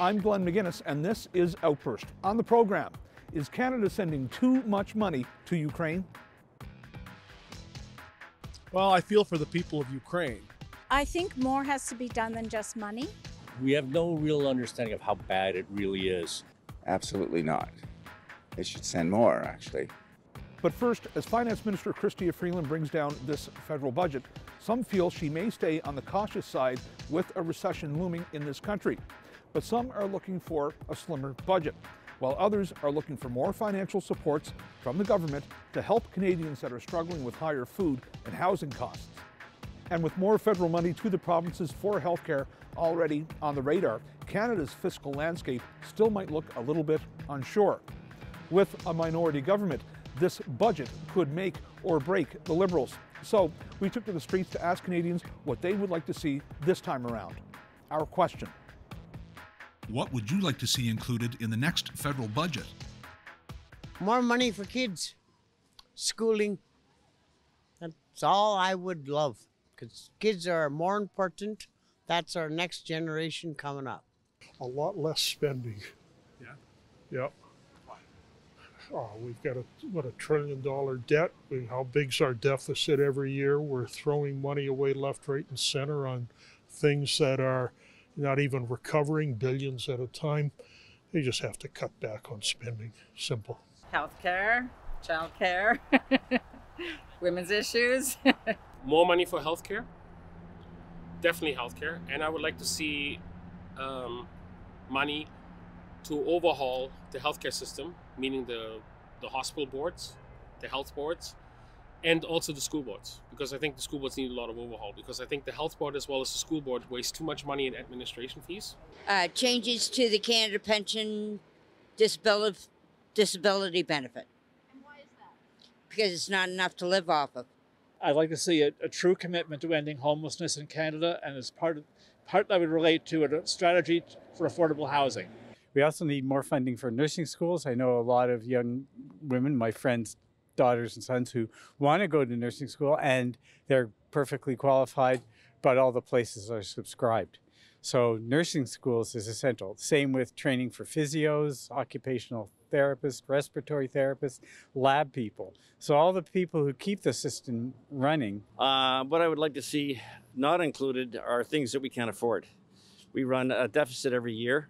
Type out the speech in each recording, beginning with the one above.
I'm Glenn McGuinness, and this is Outburst. On the program, is Canada sending too much money to Ukraine? Well, I feel for the people of Ukraine. I think more has to be done than just money. We have no real understanding of how bad it really is. Absolutely not. They should send more, actually. But first, as Finance Minister Chrystia Freeland brings down this federal budget, some feel she may stay on the cautious side with a recession looming in this country. But some are looking for a slimmer budget, while others are looking for more financial supports from the government to help Canadians that are struggling with higher food and housing costs. And with more federal money to the provinces for healthcare already on the radar, Canada's fiscal landscape still might look a little bit unsure. With a minority government, this budget could make or break the Liberals. So we took to the streets to ask Canadians what they would like to see this time around. Our question: what would you like to see included in the next federal budget? More money for kids, schooling. That's all I would love, because kids are more important. That's our next generation coming up. A lot less spending. Yeah? Yep. Oh, we've got $1 trillion debt. How big's our deficit every year? We're throwing money away left, right, and center on things that are not even recovering, billions at a time. They just have to cut back on spending. Simple. Healthcare, childcare, women's issues. More money for healthcare, definitely healthcare, and I would like to see money to overhaul the healthcare system, meaning the hospital boards, the health boards, and also the school boards, because I think the school boards need a lot of overhaul, because I think the health board as well as the school board waste too much money in administration fees. Changes to the Canada Pension disability benefit. And why is that? Because it's not enough to live off of. I'd like to see a true commitment to ending homelessness in Canada, and as part that would relate to a strategy for affordable housing. We also need more funding for nursing schools. I know a lot of young women, my friends' daughters and sons, who want to go to nursing school, and they're perfectly qualified, but all the places are subscribed. So nursing schools is essential. Same with training for physios, occupational therapists, respiratory therapists, lab people. So all the people who keep the system running. What I would like to see not included are things that we can't afford. We run a deficit every year.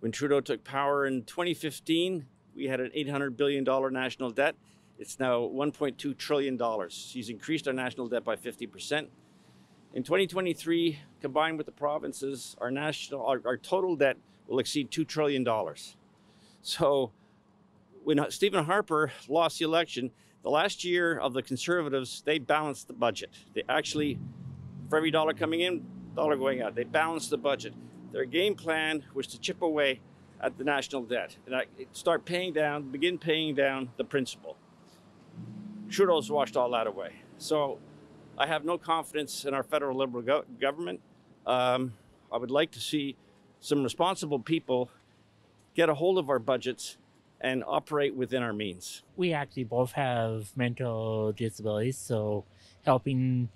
When Trudeau took power in 2015, we had an $800 billion national debt. It's now $1.2 trillion. He's increased our national debt by 50%. In 2023, combined with the provinces, our total debt will exceed $2 trillion. So when Stephen Harper lost the election, the last year of the Conservatives, they balanced the budget. They actually, for every dollar coming in, dollar going out, they balanced the budget. Their game plan was to chip away at the national debt and begin paying down the principal. Trudeau's washed all that away. So I have no confidence in our federal Liberal government. I would like to see some responsible people get a hold of our budgets and operate within our means. We actually both have mental disabilities, so helping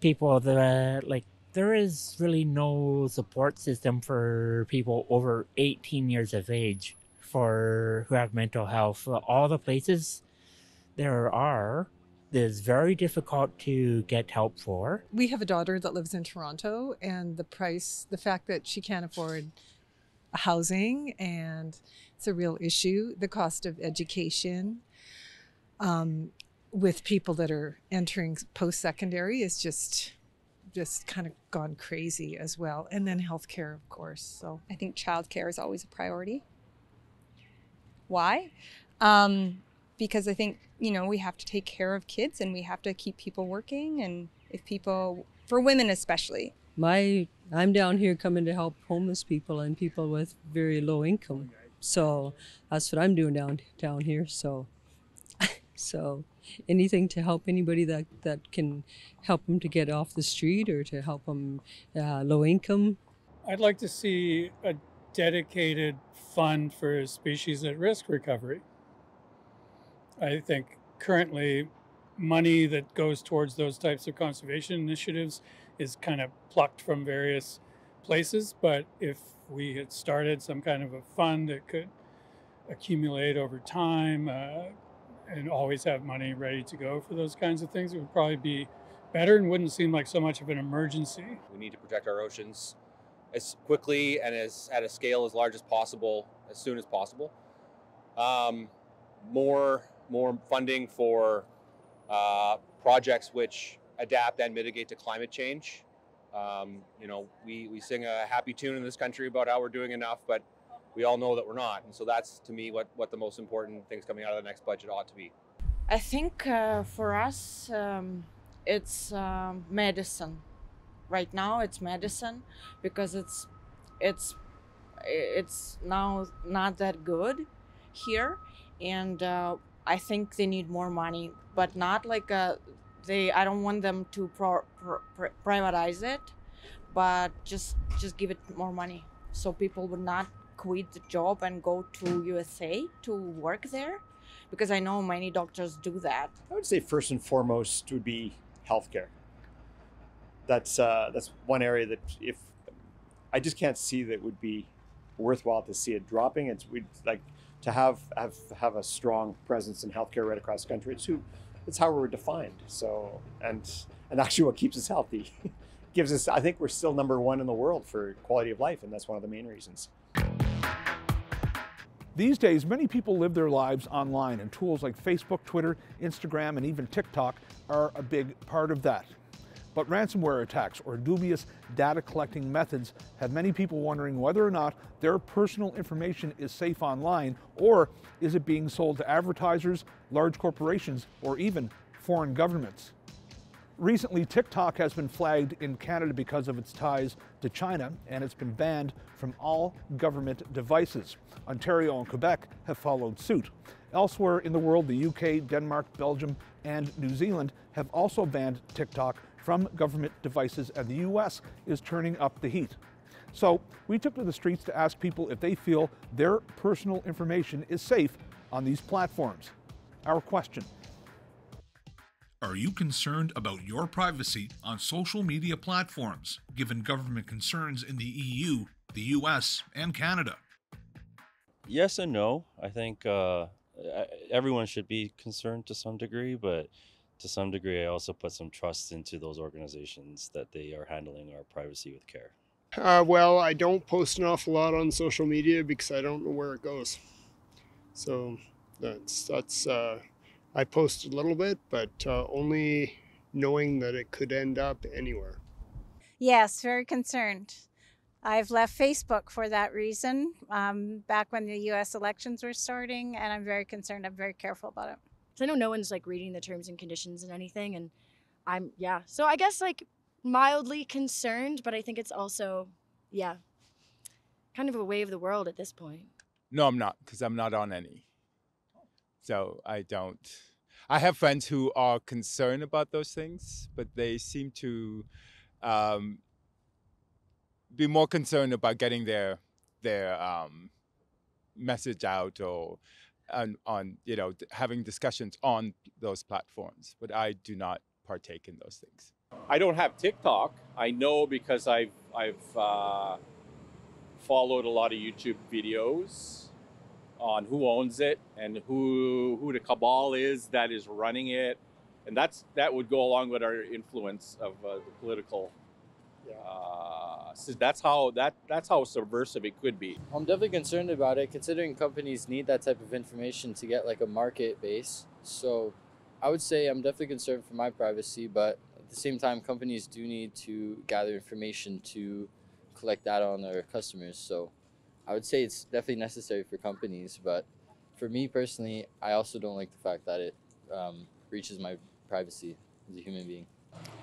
people that there is really no support system for people over 18 years of age who have mental health. All the places there are, is very difficult to get help for. We have a daughter that lives in Toronto, and the fact that she can't afford housing, and it's a real issue. The cost of education with people that are entering post-secondary is just kind of gone crazy as well. And then healthcare, of course. So I think childcare is always a priority. Why? Because I think, we have to take care of kids, and we have to keep people working, and for women especially. I'm down here coming to help homeless people and people with very low income. So that's what I'm doing down here. So anything to help anybody that can help them to get off the street or to help them low income. I'd like to see a dedicated fund for species at risk recovery. I think currently money that goes towards those types of conservation initiatives is kind of plucked from various places, but if we had started some kind of a fund that could accumulate over time and always have money ready to go for those kinds of things, it would probably be better and wouldn't seem like so much of an emergency. We need to protect our oceans as quickly and at a scale as large as possible, as soon as possible. More funding for projects which adapt and mitigate to climate change. We sing a happy tune in this country about how we're doing enough, but we all know that we're not. And so that's, to me, what the most important things coming out of the next budget ought to be. I think for us, it's medicine. Right now, it's medicine because it's now not that good here, and I think they need more money, but not like I don't want them to privatize it, but just give it more money so people would not quit the job and go to USA to work there, because I know many doctors do that. I would say first and foremost would be healthcare. That's one area that if I just can't see that would be worthwhile to see it dropping. We'd like to have a strong presence in healthcare right across the country. It's how we're defined. So and actually what keeps us healthy gives us. I think we're still #1 in the world for quality of life, and that's one of the main reasons. These days, many people live their lives online, and tools like Facebook, Twitter, Instagram, and even TikTok are a big part of that. But ransomware attacks or dubious data collecting methods have many people wondering whether or not their personal information is safe online, or is it being sold to advertisers, large corporations, or even foreign governments. Recently, TikTok has been flagged in Canada because of its ties to China, and it's been banned from all government devices. Ontario and Quebec have followed suit. Elsewhere in the world, the UK, Denmark, Belgium, and New Zealand have also banned TikTok from government devices, and the US is turning up the heat. So we took to the streets to ask people if they feel their personal information is safe on these platforms. Our question: are you concerned about your privacy on social media platforms, given government concerns in the EU, the US, and Canada? Yes and no. I think everyone should be concerned to some degree, but to some degree I also put some trust into those organizations that they are handling our privacy with care. Well, I don't post an awful lot on social media because I don't know where it goes. So that's I post a little bit, but only knowing that it could end up anywhere. Yes, very concerned. I've left Facebook for that reason, back when the U.S. elections were starting, and I'm very concerned. I'm very careful about it. So I know no one's like reading the terms and conditions and anything, and so I guess like mildly concerned, but I think it's also, kind of a way of the world at this point. No, I'm not, because I'm not on any. So I don't. I have friends who are concerned about those things, but they seem to be more concerned about getting their message out or on having discussions on those platforms. But I do not partake in those things. I don't have TikTok. I know because I've followed a lot of YouTube videos on who owns it and who the cabal is that is running it, and that would go along with our influence of the political. So that's how subversive it could be. I'm definitely concerned about it, considering companies need that type of information to get like a market base. So I would say I'm definitely concerned for my privacy, but at the same time, companies do need to gather information to collect data on their customers. So I would say it's definitely necessary for companies, but for me personally, I also don't like the fact that it breaches my privacy as a human being.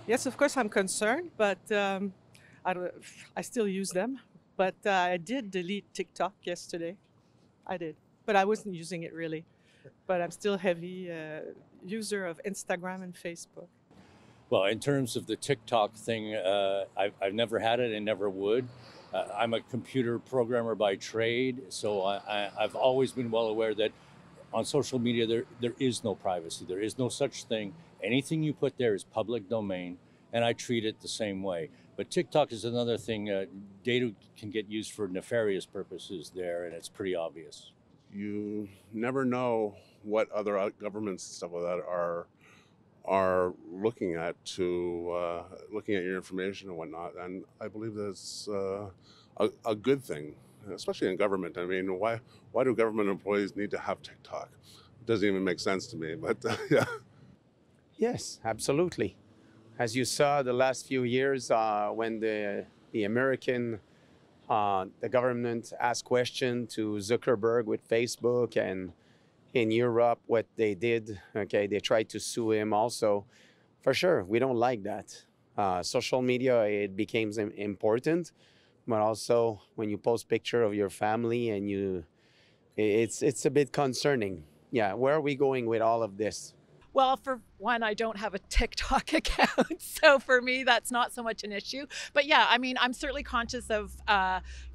Yes, of course I'm concerned, but I still use them. But I did delete TikTok yesterday. I did, but I wasn't using it really. But I'm still a heavy user of Instagram and Facebook. Well, in terms of the TikTok thing, I've never had it and never would. I'm a computer programmer by trade, so I've always been well aware that on social media there is no privacy. There is no such thing. Anything you put there is public domain, and I treat it the same way. But TikTok is another thing. Data can get used for nefarious purposes there, and it's pretty obvious. You never know what other governments and stuff like that are looking at looking at your information and whatnot. And I believe that's a good thing, especially in government. I mean, why do government employees need to have TikTok? It doesn't even make sense to me. But yeah. Yes, absolutely. As you saw the last few years, when the American the government asked questions to Zuckerberg with Facebook, and in Europe, what they did, okay, they tried to sue him also. For sure, we don't like that. Social media, it became important, but also when you post picture of your family and it's a bit concerning. Yeah, where are we going with all of this? Well, for one, I don't have a TikTok account, so for me, that's not so much an issue. But yeah, I mean, I'm certainly conscious of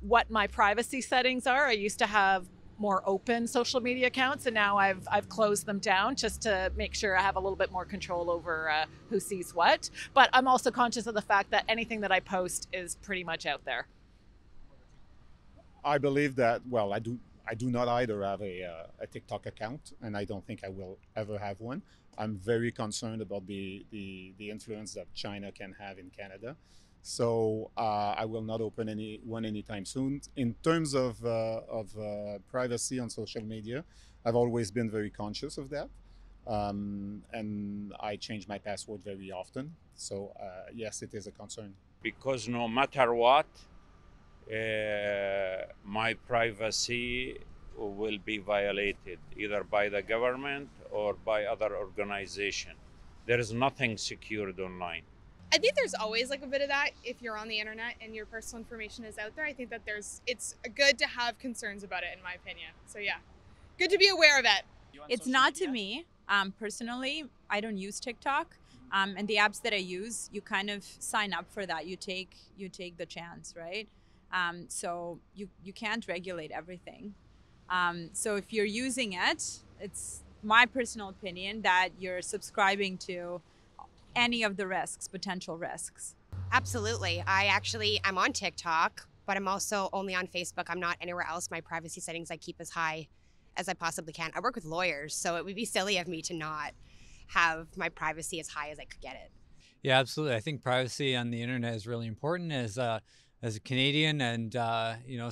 what my privacy settings are. I used to have more open social media accounts, and now I've closed them down just to make sure I have a little bit more control over who sees what. But I'm also conscious of the fact that anything that I post is pretty much out there. I believe that, well, I do not either have a TikTok account, and I don't think I will ever have one. I'm very concerned about the influence that China can have in Canada. So I will not open one anytime soon. In terms of privacy on social media, I've always been very conscious of that. And I change my password very often. So yes, it is a concern. Because no matter what, my privacy will be violated either by the government or by other organizations. There is nothing secured online. I think there's always like a bit of that if you're on the internet and your personal information is out there. I think that it's good to have concerns about it, in my opinion. So yeah, good to be aware of it. It's not to me. Personally, I don't use TikTok. And the apps that I use, you kind of sign up for that. You take the chance, right? So you can't regulate everything. So if you're using it, it's my personal opinion that you're subscribing to any of the risks, potential risks. Absolutely. I'm on TikTok, but I'm also only on Facebook. I'm not anywhere else. My privacy settings I keep as high as I possibly can. I work with lawyers, so it would be silly of me to not have my privacy as high as I could get it. Yeah, absolutely. I think privacy on the internet is really important. As a Canadian and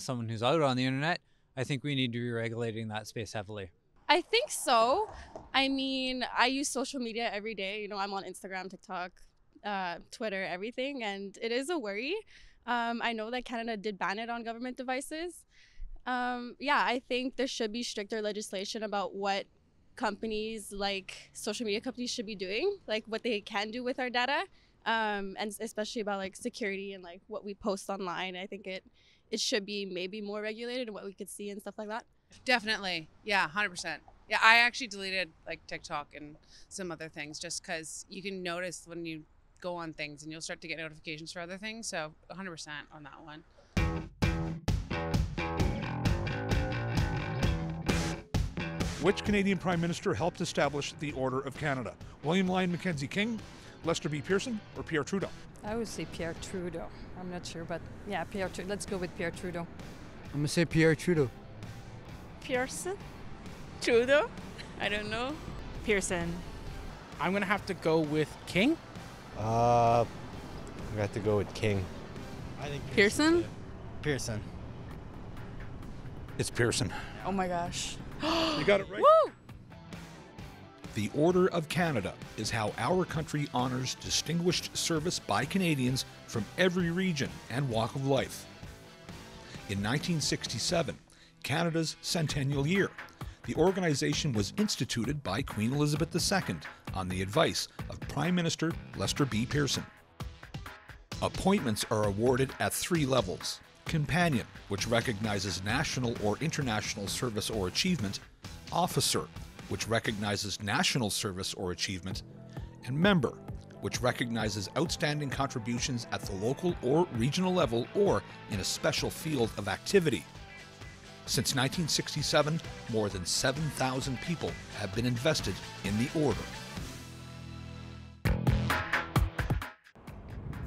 someone who's out on the internet, I think we need to be regulating that space heavily. I think so. I mean, I use social media every day. I'm on Instagram, TikTok, Twitter, everything, and it is a worry. I know that Canada did ban it on government devices. I think there should be stricter legislation about what companies, like social media companies, should be doing, like what they can do with our data, and especially about like security and like what we post online. I think it should be maybe more regulated and what we could see and stuff like that. Definitely. Yeah, 100%. Yeah, I actually deleted like TikTok and some other things just because you can notice when you go on things and you'll start to get notifications for other things. So 100% on that one. Which Canadian Prime Minister helped establish the Order of Canada? William Lyon Mackenzie King, Lester B. Pearson, or Pierre Trudeau? I would say Pierre Trudeau. I'm not sure, but yeah, Pierre Trudeau. Let's go with Pierre Trudeau. I'm going to say Pierre Trudeau. Pearson? Trudeau? I don't know. Pearson. I'm going to have to go with King. I'm going to have to go with King. I think Pearson? Pearson. It's Pearson. Oh my gosh. You got it right. Woo! The Order of Canada is how our country honors distinguished service by Canadians from every region and walk of life. In 1967, Canada's centennial year, the organization was instituted by Queen Elizabeth II on the advice of Prime Minister Lester B. Pearson. Appointments are awarded at 3 levels: Companion, which recognizes national or international service or achievement; Officer, which recognizes national service or achievement; and Member, which recognizes outstanding contributions at the local or regional level or in a special field of activity. Since 1967, more than 7,000 people have been invested in the Order.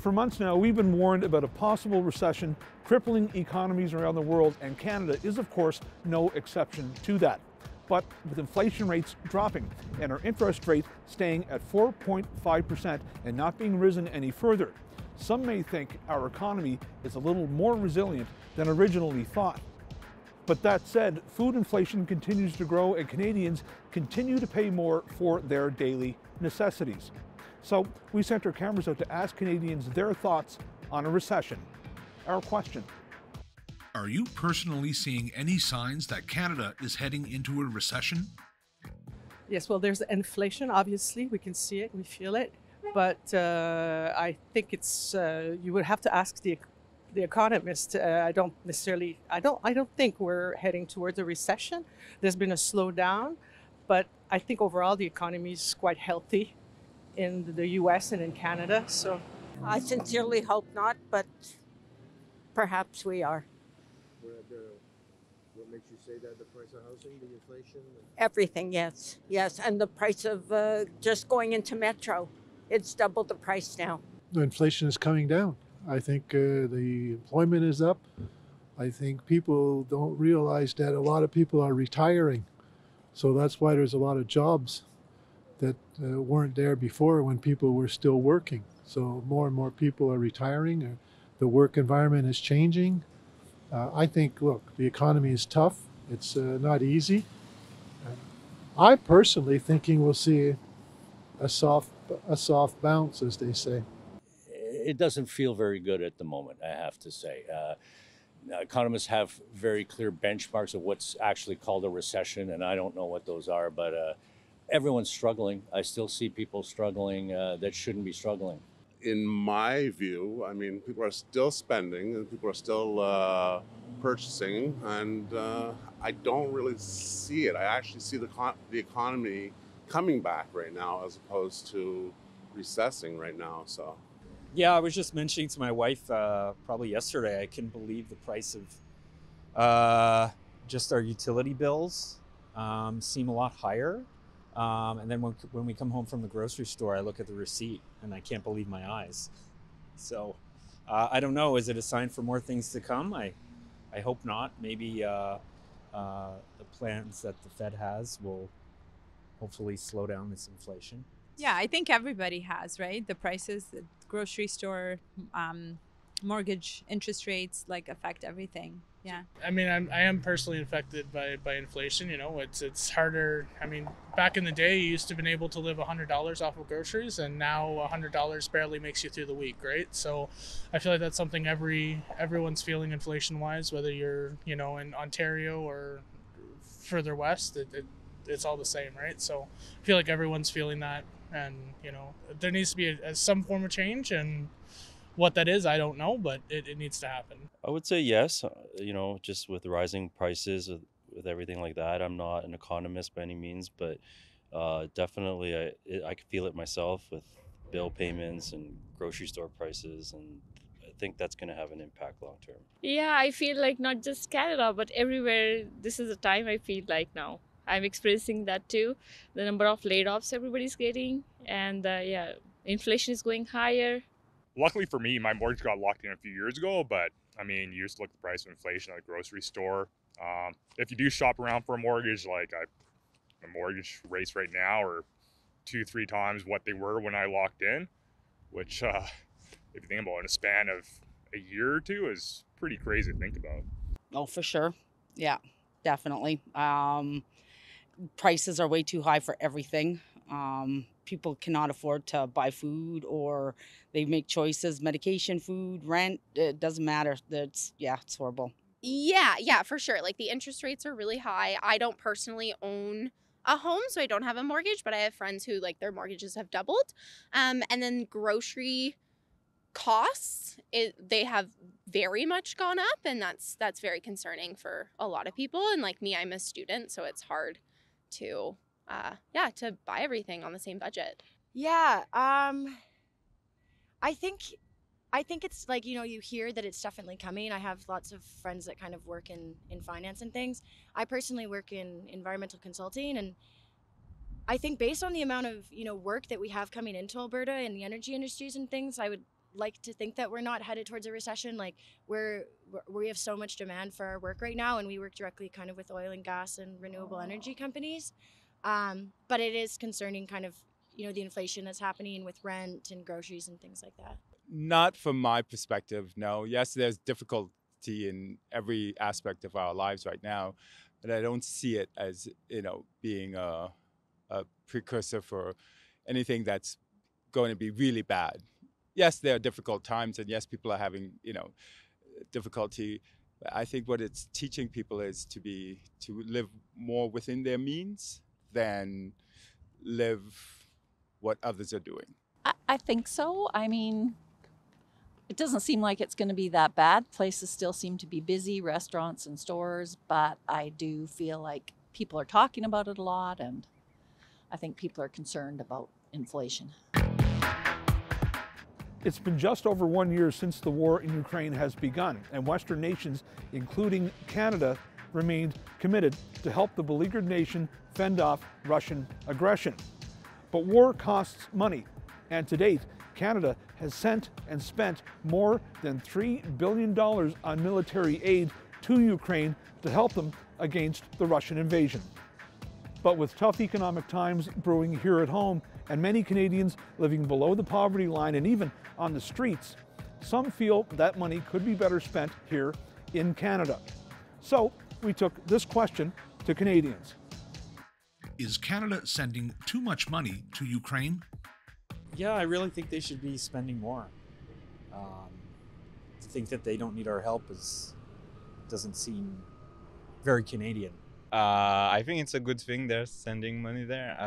For months now, we've been warned about a possible recession crippling economies around the world, and Canada is, of course, no exception to that. But with inflation rates dropping and our interest rate staying at 4.5% and not being risen any further, some may think our economy is a little more resilient than originally thought. But that said, food inflation continues to grow and Canadians continue to pay more for their daily necessities. So we sent our cameras out to ask Canadians their thoughts on a recession. Our question: are you personally seeing any signs that Canada is heading into a recession? Yes, well, there's inflation, obviously. We can see it, we feel it. But I think it's, you would have to ask the economist. I don't think we're heading towards a recession. There's been a slowdown, but I think overall the economy is quite healthy in the US and in Canada. So I sincerely hope not, but perhaps we are. What makes you say that? The price of housing, the inflation? Everything, yes. Yes, and the price of just going into Metro. It's double the price now. The inflation is coming down. I think the employment is up. I think people don't realize that a lot of people are retiring. So that's why there's a lot of jobs that weren't there before when people were still working. So more and more people are retiring. The work environment is changing. I think, look, the economy is tough. It's not easy. I'm personally thinking we'll see a soft bounce, as they say. It doesn't feel very good at the moment, I have to say. Economists have very clear benchmarks of what's actually called a recession, and I don't know what those are, but everyone's struggling. I still see people struggling that shouldn't be struggling. In my view, I mean, people are still spending and people are still purchasing, and I don't really see it. I actually see the economy coming back right now as opposed to recessing right now. So, yeah, I was just mentioning to my wife probably yesterday, I couldn't believe the price of just our utility bills seem a lot higher. And then when we come home from the grocery store, I look at the receipt and I can't believe my eyes. So I don't know. Is it a sign for more things to come? I hope not. Maybe the plans that the Fed has will hopefully slow down this inflation. Yeah, I think everybody has, right? The prices, the grocery store, mortgage interest rates, like affect everything. Yeah. I mean, I am personally affected by inflation. You know, it's harder. I mean, back in the day, you used to have been able to live $100 off of groceries, and now $100 barely makes you through the week, right? So I feel like that's something everyone's feeling inflation-wise, whether you're, you know, in Ontario or further west. It's all the same, right? So I feel like everyone's feeling that, and you know, there needs to be some form of change, and what that is, I don't know, but it needs to happen. I would say yes, you know, just with rising prices, with everything like that. I'm not an economist by any means, but definitely I can feel it myself with bill payments and grocery store prices, and I think that's going to have an impact long term. Yeah, I feel like not just Canada, but everywhere, this is the time I feel like now. I'm experiencing that too. The number of layoffs everybody's getting, and yeah, inflation is going higher. Luckily for me, my mortgage got locked in a few years ago, but I mean, you used to look at the price of inflation at the grocery store. If you do shop around for a mortgage, like the mortgage rates right now are 2-3 times what they were when I locked in, which if you think about it, in a span of a year or two is pretty crazy to think about. Oh, for sure. Yeah, definitely. Prices are way too high for everything. People cannot afford to buy food, or they make choices, medication, food, rent, it doesn't matter. It's horrible. Yeah, for sure. Like the interest rates are really high. I don't personally own a home, so I don't have a mortgage, but I have friends who like their mortgages have doubled. And then grocery costs, they have very much gone up, and that's very concerning for a lot of people. And like me, I'm a student, so it's hard to to buy everything on the same budget. Yeah, I think it's like, you know, you hear that it's definitely coming. I have lots of friends that kind of work in finance and things. I personally work in environmental consulting, and I think based on the amount of, you know, work that we have coming into Alberta in the energy industries and things, I would like to think that we're not headed towards a recession. Like we have so much demand for our work right now, and we work directly kind of with oil and gas and renewable energy companies. But it is concerning kind of, the inflation that's happening with rent and groceries and things like that. Not from my perspective, no. Yes, there's difficulty in every aspect of our lives right now, but I don't see it as, being a precursor for anything that's going to be really bad. Yes, there are difficult times, and yes, people are having, difficulty. But I think what it's teaching people is to live more within their means than live what others are doing. I think so. I mean, it doesn't seem like it's going to be that bad. Places still seem to be busy, restaurants and stores, but I do feel like people are talking about it a lot, and I think people are concerned about inflation. It's been just over 1 year since the war in Ukraine has begun, and Western nations, including Canada, remained committed to help the beleaguered nation fend off Russian aggression. But war costs money, and to date, Canada has sent and spent more than $3 billion on military aid to Ukraine to help them against the Russian invasion. But with tough economic times brewing here at home, and many Canadians living below the poverty line and even on the streets, some feel that money could be better spent here in Canada. So we took this question to Canadians. Is Canada sending too much money to Ukraine? Yeah, I really think they should be spending more. To think that they don't need our help doesn't seem very Canadian. I think it's a good thing they're sending money there.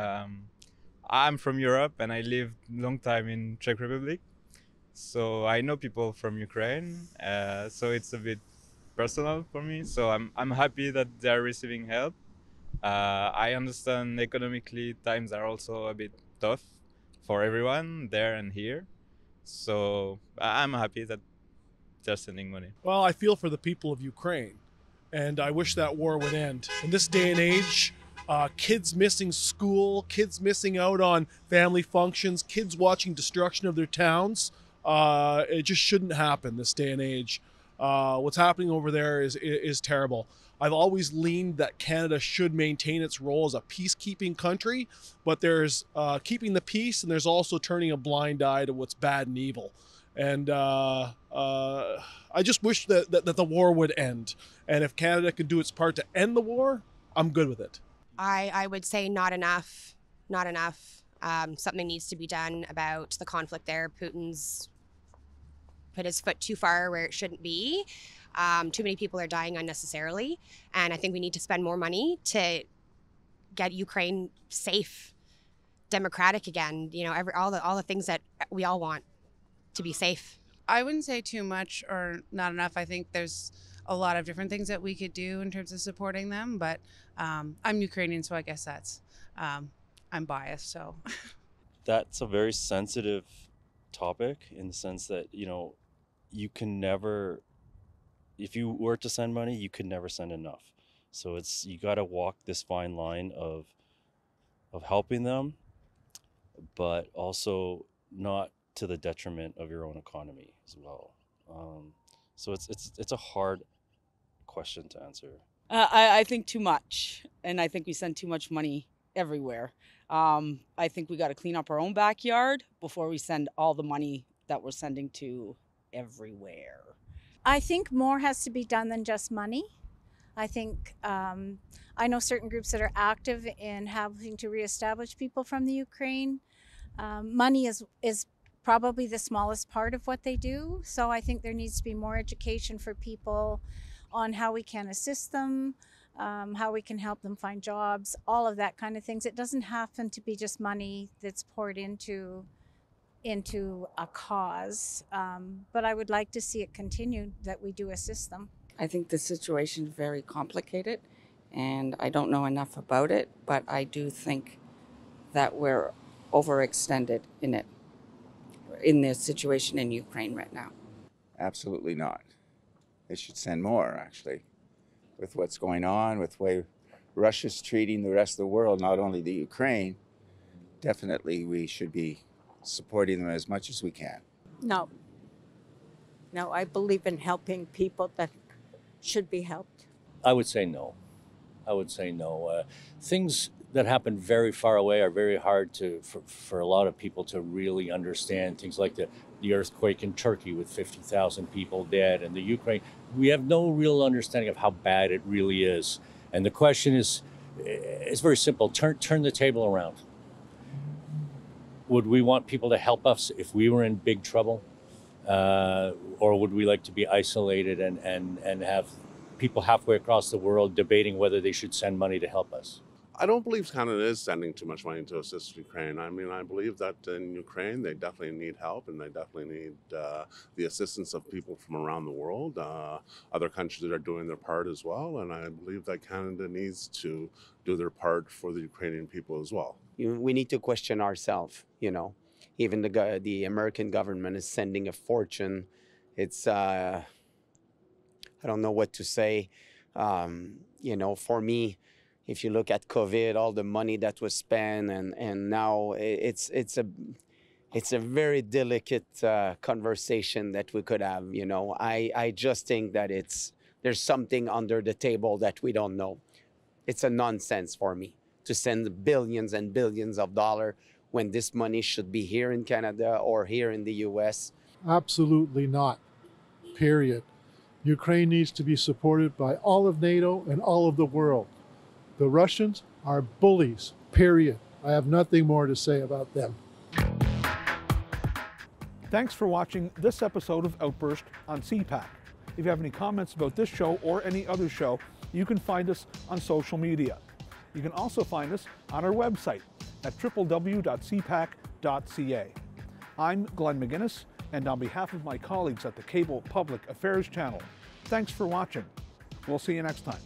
I'm from Europe and I lived a long time in Czech Republic. So I know people from Ukraine. So it's a bit personal for me. So I'm happy that they're receiving help. I understand economically times are also a bit tough for everyone there and here. So I'm happy that they're sending money. Well, I feel for the people of Ukraine, and I wish that war would end. In this day and age, kids missing school, kids missing out on family functions, kids watching destruction of their towns, it just shouldn't happen this day and age. What's happening over there is terrible. I've always leaned that Canada should maintain its role as a peacekeeping country, but there's keeping the peace, and there's also turning a blind eye to what's bad and evil. And I just wish that the war would end. And if Canada could do its part to end the war, I'm good with it. I would say not enough. Not enough. Something needs to be done about the conflict there. Putin's put his foot too far where it shouldn't be. Too many people are dying unnecessarily. And I think we need to spend more money to get Ukraine safe, democratic again. All the things that we all want to be safe. I wouldn't say too much or not enough. I think there's a lot of different things that we could do in terms of supporting them. But I'm Ukrainian, so I guess that's, I'm biased, so. That's a very sensitive topic in the sense that, you can never, if you were to send money, you could never send enough. So you got to walk this fine line of helping them, but also not to the detriment of your own economy as well. So it's a hard question to answer. I think too much, and I think we send too much money everywhere. I think we got to clean up our own backyard before we send all the money that we're sending to everywhere. I think more has to be done than just money. I think I know certain groups that are active in having to reestablish people from the Ukraine. Money is probably the smallest part of what they do. So I think there needs to be more education for people on how we can assist them, how we can help them find jobs, all of that kind of things. It doesn't happen to be just money that's poured into a cause, but I would like to see it continue, that we do assist them. I think the situation is very complicated, and I don't know enough about it, but I do think that we're overextended in this situation in Ukraine right now. Absolutely not. They should send more, actually, with what's going on, with the way Russia's treating the rest of the world, not only the Ukraine. Definitely we should be supporting them as much as we can. No, No, I believe in helping people that should be helped. I would say no. I would say no. Things that happen very far away are very hard for a lot of people to really understand. Things like the earthquake in Turkey with 50,000 people dead, and the Ukraine. We have no real understanding of how bad it really is. And the question is, it's very simple. Turn the table around. Would we want people to help us if we were in big trouble? Or would we like to be isolated and have people halfway across the world debating whether they should send money to help us? I don't believe Canada is sending too much money to assist Ukraine. I mean, I believe that in Ukraine, they definitely need help, and they definitely need the assistance of people from around the world. Other countries are doing their part as well, and I believe that Canada needs to do their part for the Ukrainian people as well. We need to question ourselves, you know. Even the American government is sending a fortune. It's, I don't know what to say. You know, for me, if you look at COVID, all the money that was spent, and now it's a very delicate conversation that we could have. You know, I just think that there's something under the table that we don't know. It's a nonsense for me to send billions and billions of dollars when this money should be here in Canada or here in the US. Absolutely not. Period. Ukraine needs to be supported by all of NATO and all of the world. The Russians are bullies, period. I have nothing more to say about them. Thanks for watching this episode of Outburst on CPAC. If you have any comments about this show or any other show, you can find us on social media. You can also find us on our website at www.cpac.ca. I'm Glenn McGuinness, and on behalf of my colleagues at the Cable Public Affairs Channel, thanks for watching. We'll see you next time.